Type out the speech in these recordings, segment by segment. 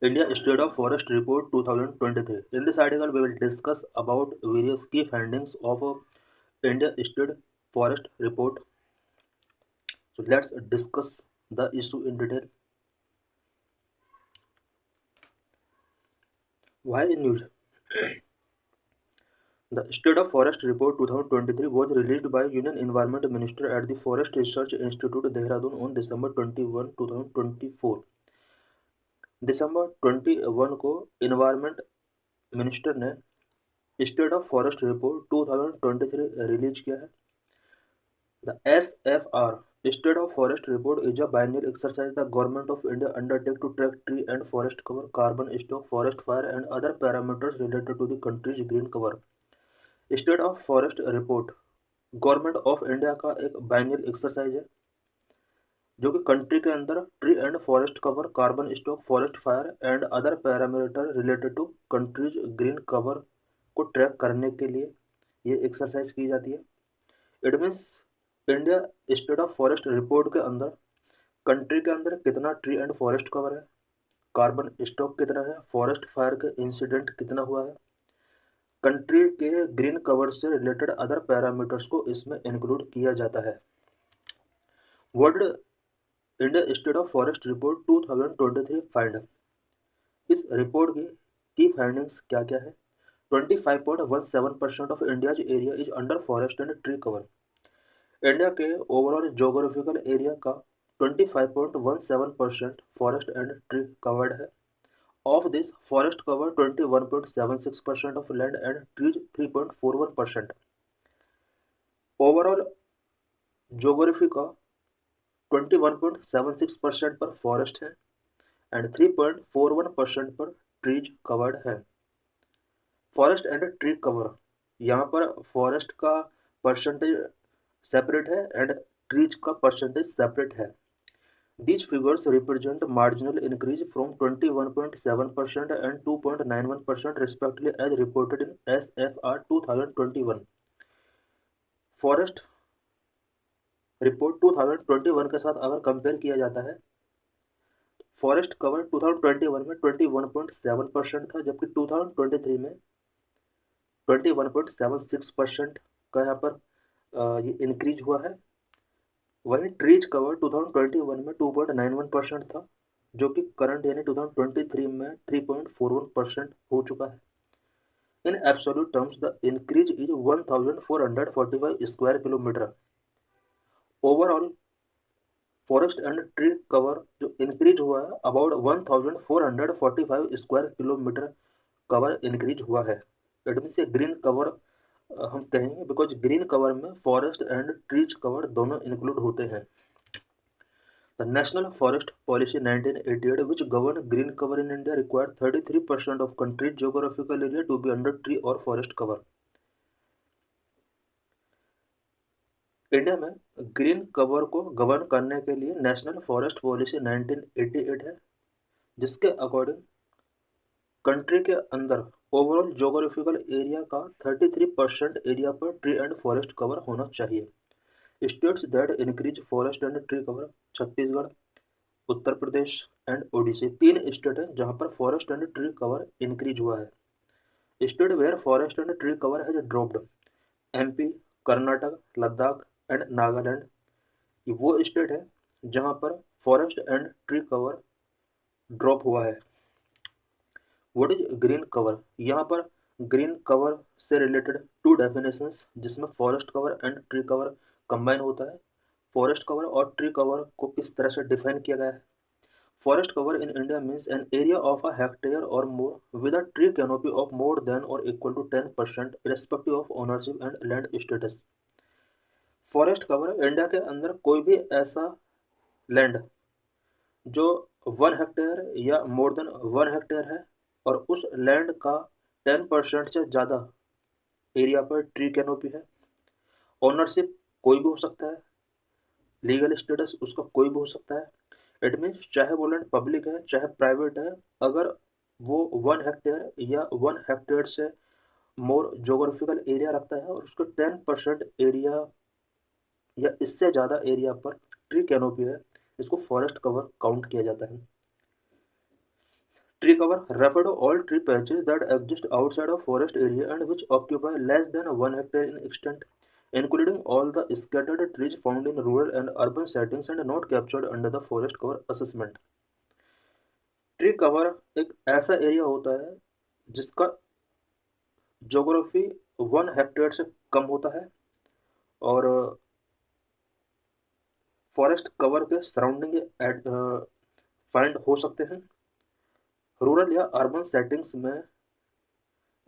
India State of Forest Report 2023. In this article, we will discuss about various key findings of India State Forest Report. So let's discuss the issue in detail. Why in news? The State of Forest Report 2023 was released by Union Environment Minister at the Forest Research Institute, Dehradun on December 21, 2024. December 21 को environment minister ने state of forest report 2023 release किया है. The SFR, State of Forest Report, is a biennial exercise the Government of India undertake to track tree and forest cover, carbon stock, forest fire, and other parameters related to the country's green cover. State of Forest Report government of India का एक biennial exercise है जो कि country के अंदर tree and forest cover, carbon stock, forest fire and other parameter related to country's green cover को track करने के लिए ये एक्सरसाइज की जाती है. It means India state of forest report के अंदर कंट्री के अंदर कितना ट्री एंड फॉरेस्ट कवर है, कार्बन स्टॉक कितना है, फॉरेस्ट फायर के इंसिडेंट कितना हुआ है, कंट्री के ग्रीन कवर से रिलेटेड अदर पैरामीटर्स को इसमें इंक्लूड किया जाता है. World India state of forest report 2023 find. इस रिपोर्ट की फाइंडिंग्स क्या क्या है? 25.17% of India's area is under forest and tree cover. India के ओवरऑल जोग्राफिकल एरिया का 25.17% फॉरेस्ट एंड ट्री कवर्ड है. Of this forest cover 21.76% of land and trees 3.41%. Overall geography का 21.76% पर फॉरेस्ट है एंड 3.41% पर ट्रीज कवर्ड है. Forest and tree cover, यहाँ पर फॉरेस्ट का परसेंटेज सेपरेट है एंड ट्रीज का परसेंटेज सेपरेट है. These figures represent marginal increase from 21.7% and 2.91% respectively as reported in SFR 2021. Forest report 2021 के साथ अगर कंपेयर किया जाता है, फॉरेस्ट कवर 2021 में 21.7% था, जबकि 2023 में 21.76% का यहाँ पर ये इंक्रीज हुआ है. वहीं ट्रीज कवर 2021 में 2.91% था, जो कि करंट यानी 2023 में 3.41% हो चुका है. In absolute terms the increase is 1445 square kilometre. Overall forest and tree cover जो इंक्रीज हुआ है about 1445 square kilometre cover increase हुआ है. इट मीन्स ग्रीन कवर हम कहेंगे बिकॉज ग्रीन कवर में फॉरेस्ट एंड ट्रीज कवर दोनों इंक्लूड होते हैं. The national forest policy 1988 which govern green cover in India required 33% of country's geographical area to be under tree or forest cover. India में green cover को govern करने के लिए national forest policy 1988 है, जिसके अकॉर्डिंग कंट्री के अंदर overall geographical area का 33% एरिया पर ट्री एंड फॉरेस्ट कवर होना चाहिए. States that increase forest and tree cover: Chhattisgarh, Uttar Pradesh and Odisha. 3 state हैं जहां पर forest and tree cover increase हुआ है. State where forest and tree cover has dropped: MP, Karnataka, Ladakh and Nagaland. ये वो स्टेट है जहां पर forest and tree cover drop हुआ है. What is green cover? यहाँ पर ग्रीन कवर से रिलेटेड 2 डेफिनेशंस जिसमें forest cover and tree cover combine होता है. फॉरेस्ट कवर और ट्री कवर को किस तरह से डिफाइन किया गया है? Forest cover in India means an area of a hectare और more with a tree canopy of more than और equal to 10% respective of ownership and land status. Forest cover India के अंदर कोई भी ऐसा लैंड जो 1 हेक्टेयर या more than 1 hectare है और उस लैंड का 10% से ज़्यादा एरिया पर ट्री कैनोपी है. ओनरशिप कोई भी हो सकता है, लीगल स्टेटस उसका कोई भी हो सकता है. इट मीन्स चाहे वो लैंड पब्लिक है चाहे प्राइवेट है, अगर वो 1 हेक्टेयर या 1 हेक्टेयर से मोर जोग्राफिकल एरिया रखता है और उसका 10% एरिया या इससे ज़्यादा एरिया पर ट्री कैनोपी है, इसको फॉरेस्ट कवर काउंट किया जाता है. Tree cover refer to all tree patches that exist outside of forest area and which occupy less than 1 hectare in extent, including all the scattered trees found in rural and urban settings and not captured under the forest cover assessment. Tree cover एक ऐसा area होता है जिसका geography 1 hectare से कम होता है और forest cover के सराउंडिंग फाइंड हो सकते हैं। रूरल या अर्बन सेटिंग्स में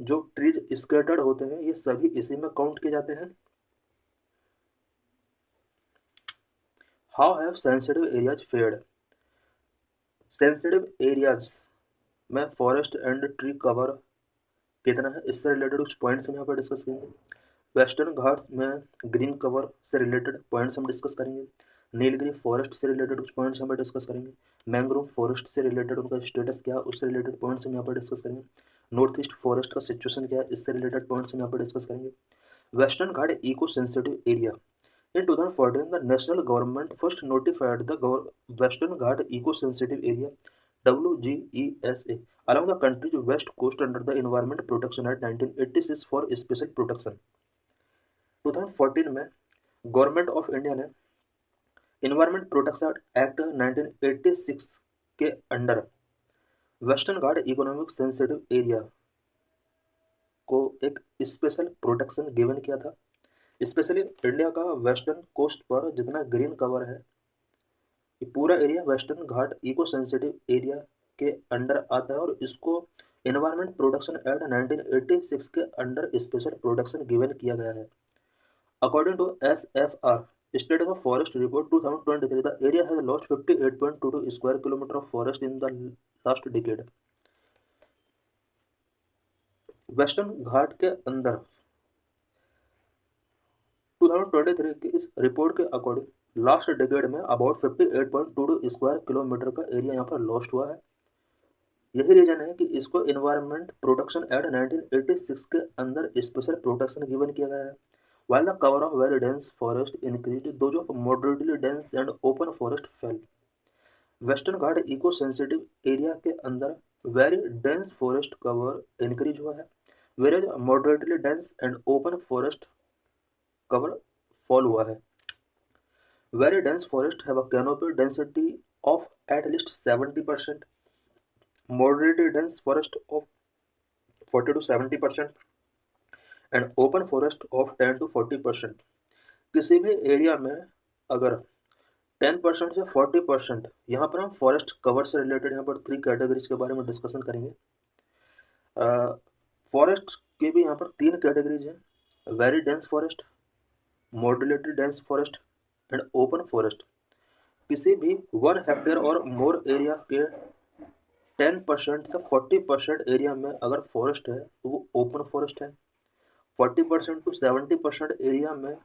जो ट्रीज स्केटर्ड होते हैं ये सभी इसी में काउंट किए जाते हैं। How have sensitive areas fared? Sensitive areas में फॉरेस्ट एंड ट्री कवर कितना है इससे रिलेटेड कुछ पॉइंट्स हम यहाँ पर डिस्कस करेंगे। वेस्टर्न घाट्स में ग्रीन कवर से रिलेटेड पॉइंट्स हम डिस्कस करेंगे। नीलगिरी फॉरेस्ट से रिलेटेड कुछ पॉइंट्स यहाँ पर डिस्कस करेंगे। मैंग्रोव फॉरेस्ट से रिलेटेड उनका स्टेटस क्या है उससे रिलेटेड पॉइंट्स हम यहाँ पर डिस्कस करेंगे। नॉर्थ ईस्ट फॉरेस्ट का सिचुएशन क्या है इससे रिलेटेड पॉइंट्स हम यहाँ पर डिस्कस करेंगे। Western Ghat eco sensitive area in 2014 the national government first notified the western ghat eco sensitive area WGESA along the country's west coast under the environment protection act 1986 for special protection। 2014 में government of India ने environment protection act 1986 के under western घाट economic sensitive area को एक special protection given किया था। Specially India का western coast पर जितना ग्रीन कवर है ये पूरा area western Ghat eco sensitive area के अंडर आता है और इसको एनवायरनमेंट प्रोटेक्शन एक्ट 1986 के अंडर स्पेशल प्रोटेक्शन गिवन किया गया है। According to SFR state of forest report 2023 the area has lost 58.22 square kilometre of forest in the last decade. Western Ghat के अंदर 2023 की इस रिपोर्ट के अकॉर्डिंग लास्ट डिकेड में अबाउट 58.22 स्क्वायर किलोमीटर का एरिया यहाँ पर लॉस्ट हुआ है। यही रीजन है कि इसको इन्वायरमेंट प्रोटेक्शन एक्ट 1986 के अंदर स्पेशल प्रोटेक्शन गिवन किया गया है। while the cover of very dense forest increased, those of moderately dense and open forest fell। Western Ghat eco sensitive area के अंदर very dense forest cover increase हुआ है, whereas moderately dense and open forest cover fall हुआ है। Very dense forest have a canopy density of at least 70%, moderately dense forest of 40 to 70% and open forest of 10 to 40%। किसी भी area में अगर 10% से 40%, यहाँ पर हम फॉरेस्ट कवर से रिलेटेड यहाँ पर 3 कैटेगरीज के बारे में डिस्कशन करेंगे। फॉरेस्ट के भी यहाँ पर 3 कैटेगरीज हैं, very dense forest, moderately dense forest and open forest. किसी भी 1 हेक्टेयर और मोर एरिया के 10% से 40% एरिया में अगर फॉरेस्ट है तो वो ओपन फॉरेस्ट है। 40% to 70% एरिया में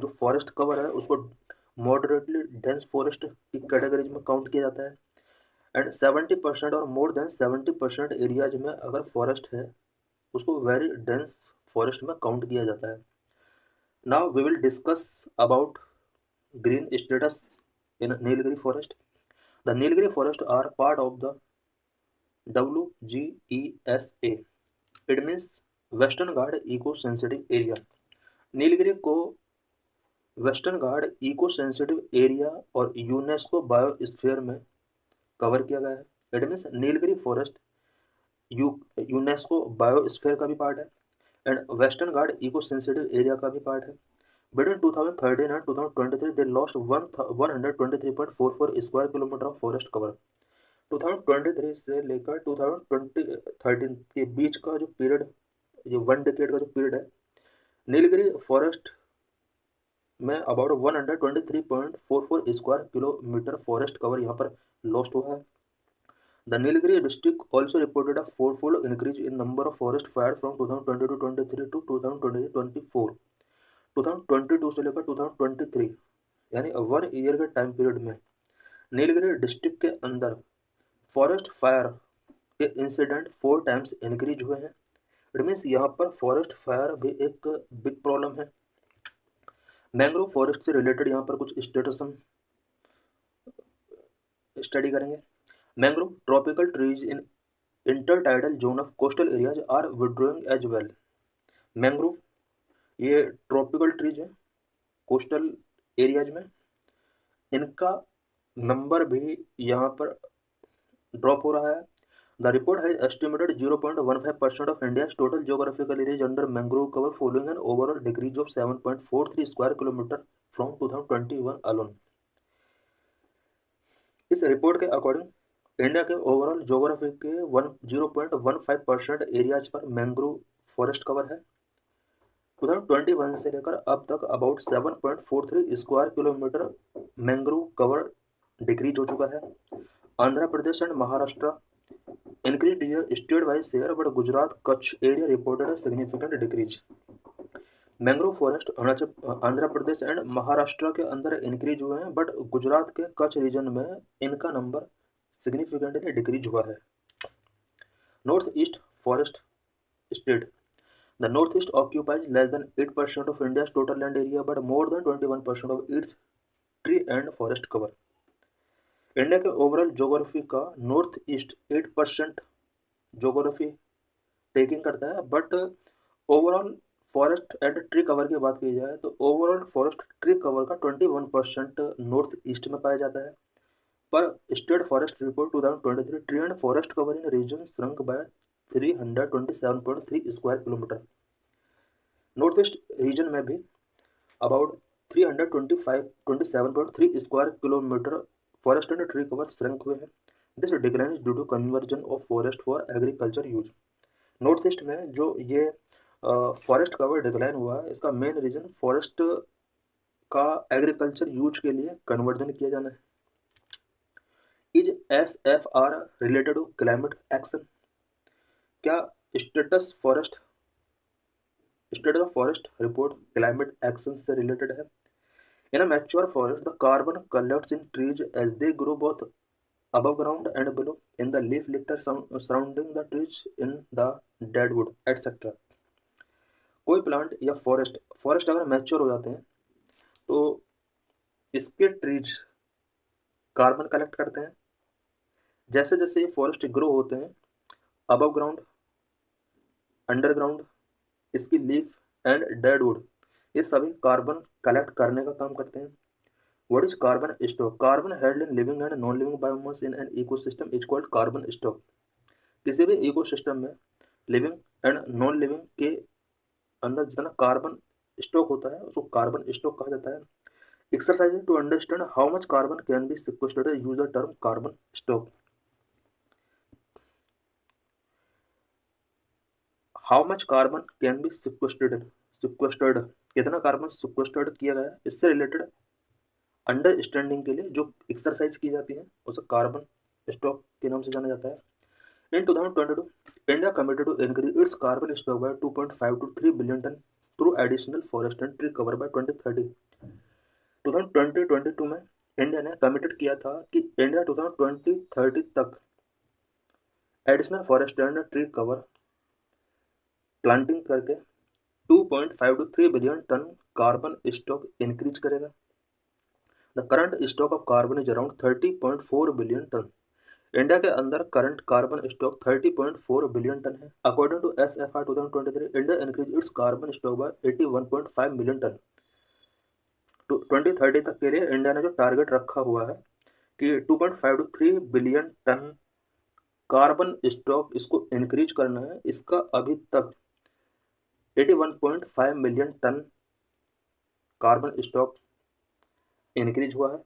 जो फॉरेस्ट कवर है उसको मॉडरेटली डेंस फॉरेस्ट की कैटेगरीज में काउंट किया जाता है एंड 70% और मोर देन 70% एरियाज में अगर फॉरेस्ट है उसको वेरी डेंस फॉरेस्ट में काउंट किया जाता है। Now we will discuss about green status in Nilgiri forest. The Nilgiri forest are part of the WGESA। It means western Ghat eco sensitive area. Nilgiri को western Ghat eco sensitive area और UNESCO biosphere में cover किया गया है। It means Nilgiri forest UNESCO biosphere का भी part है and western Ghat eco sensitive area का भी पार्ट है। Between 2013 and 2023 they lost 123.44 square kilometre of forest cover. 2023 से लेकर 2013 के बीच का जो पीरियड, ये 1 डिकेड का जो पीरियड है, नीलगिरी फॉरेस्ट में about 123.44 square kilometre forest cover यहाँ पर लॉस्ट हुआ है। The Nilgiri district also reported a 4-fold increase in number of forest fire from 2022-23 to 2023-24। 2022 से लेकर 2023 यानी 1 ईयर के टाइम पीरियड में नीलगिरी डिस्ट्रिक्ट के अंदर फॉरेस्ट फायर के इंसिडेंट 4 times इंक्रीज हुए हैं। इट मीन्स यहाँ पर फॉरेस्ट फायर भी एक बिग प्रॉब्लम है। मैंग्रोव फॉरेस्ट से रिलेटेड यहाँ पर कुछ स्टेटस हम स्टडी करेंगे। Mangrove tropical trees in intertidal zone of coastal areas are withdrawing as well. Mangrove ये ट्रॉपिकल ट्रीज है कोस्टल एरियाज में, इनका नंबर भी यहाँ पर ड्रॉप हो रहा है। The report has estimated 0.15% of India's total geographical areas under mangrove cover following an overall decrease of 7.43 square kilometre from 2021 alone. इस रिपोर्ट के अकॉर्डिंग इंडिया के ओवरऑल ज्योग्राफी के 0.15% एरियाज पर मैंग्रोव फॉरेस्ट कवर है। 2021 से लेकर अब तक about 7.43 square kilometre mangrove cover decrease हो चुका है। Andhra Pradesh and Maharashtra increased their state-wise share, but Gujarat, Kutch area reported a significant decrease. Mangrove forest Andhra Pradesh and Maharashtra के अंदर इंक्रीज हुए हैं, बट गुजरात के कच्छ रीजन में इनका नंबर सिग्निफिकेंटली डिक्रीज हुआ है। North east forest state the north east occupies less than 8% of India's total land area but more than 21% of its tree and forest cover. India के overall geography का north east 8% geography taking करता है, but overall forest and tree cover की बात की जाए तो overall forest tree cover का 21% नॉर्थ ईस्ट में पाया जाता है। पर state forest report 2023 tree and forest cover in region shrunk by 327.3 square kilometre. North east region में भी about 327.3 square kilometre forest and tree cover shrunk हुए हैं। This decline is due to conversion of forest for agriculture use. North east में जो ये forest cover decline हुआ है, इसका मेन रीजन फॉरेस्ट का एग्रीकल्चर यूज के लिए कन्वर्जन किया जाना है। Is SFR related to climate action? क्या status of forest report climate action से रिलेटेड है? In a mature forest, the carbon collects in trees as they grow both above ground and below in the leaf litter surrounding the trees, in the deadwood, etc. कोई plant या forest अगर mature हो जाते हैं तो इसके trees carbon collect करते हैं। जैसे जैसे ये फॉरेस्ट ग्रो होते हैं अबव ग्राउंड, अंडरग्राउंड, इसकी लीफ एंड डेडवुड, ये सभी कार्बन कलेक्ट करने का काम करते हैं। What is carbon stock? Carbon held in living and non living biomass in an ecosystem is called carbon stock. किसी भी इकोसिस्टम में लिविंग एंड नॉन लिविंग के अंदर जितना कार्बन स्टॉक होता है उसको कार्बन स्टॉक कहा जाता है। Exercise to understand how much carbon can be sequestrated use the term carbon stock. How much carbon can be sequestrated, कितना कार्बन सिक्वेस्ट्रेट किया गया है, इससे रिलेटेड अंडरस्टैंडिंग के लिए जो एक्सरसाइज की जाती है उसे कार्बन स्टॉक के नाम से जाना जाता है। In 2022 India committed to increase its carbon stock by 2.5 to 3 billion tonne through additional forest and tree cover by 2030। 2022 में इंडिया ने कमिटेड किया था कि इंडिया 2030 तक additional forest and tree cover planting करके 2.5 to 3 billion tonne carbon stock increase करेगा। The current stock of carbon is around 30.4 billion tonne. India के अंदर current carbon stock 30.4 billion tonne है। According to SFR 2023 India increase its carbon stock by 81.5 million tonne. 2030 तक के लिए India ने जो target रखा हुआ है कि 2.5 to 3 billion tonne carbon stock इसको इंक्रीज करना है, इसका अभी तक 81.5 million tonne carbon stock increase हुआ है।